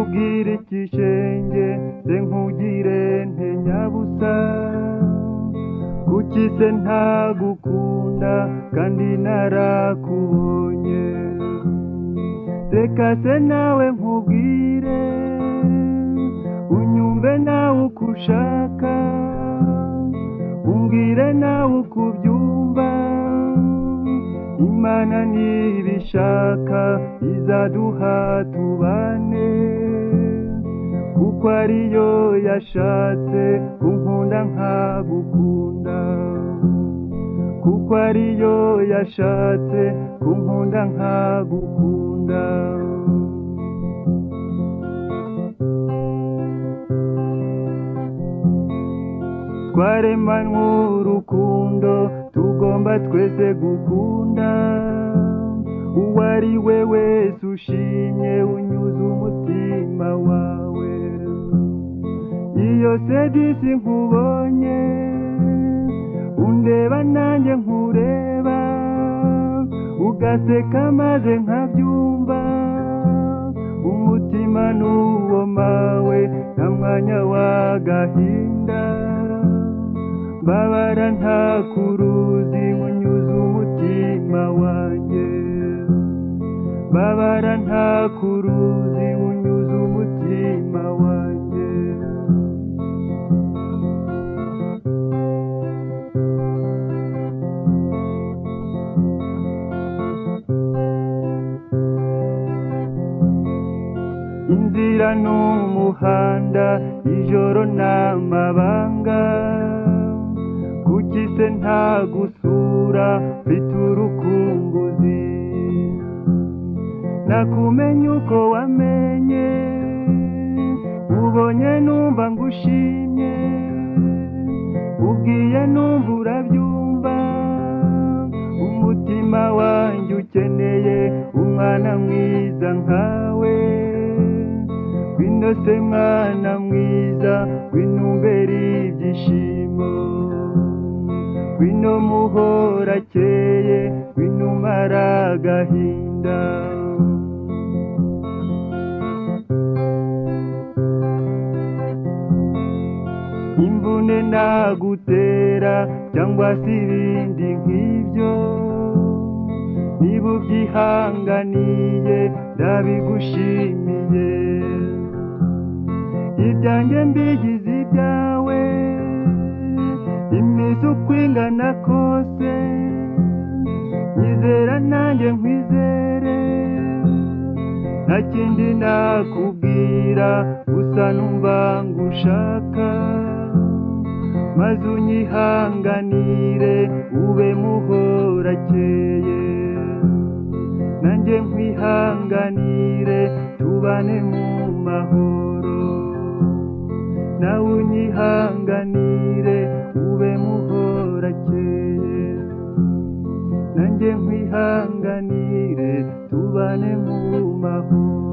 nkubwire ikishenge se nkugire ntenyabusa kuki se ntagukunda kandi narakubonye reka se nawe nkubwire unyumve nawe uko ushaka umbwire nawe uko ubyumva Imana nibishaka izaduha tubane kuko ariyo yashatse kunkunda nkagukunda kuko ariyo yashatse kunkunda nkagukunda twaremanywe urukundo tugomba twese gukunda uwo ari we wese ushimye unyuze umutima wawe iyo se disi nkubonye undeba nanjye nkureba ugaseka maze nkabyumva umutima n'uwo mawe nta mwanya w'agahinda babara ntakuruzi unyuze umutima wanjye babara ntakuruzi unyuze umutima wanjye inzira n'umuhanda ijoro n'amabanga kuki se ntagusura mfite urukumbuzi nakumenya uko wamenye ubonye numva ngushimye ubwiye numva urabyumva umutima wanjye ukeneye umwana mwiza nkawe ngwino se mwana mwiza ngw'inumbere ibyishimo ngwino muhora akeye ngwino umara agahinda imvune nagutera cyangwa se ibindi nk'ibyo niba ubyihanganiye ndabigushimiye ibyanjye mbigize ibyawe iminsi uko ingana kose nyizera nanjye nkwizere nta kindi nakubwira gusa numva ngushaka maze unyihanganire ube muhora akeye nanjye nkwihanganire tubane mu mahoro nawe unyihanganire ube muhora akeye nanjye nkwihanganire tubane mu mahoro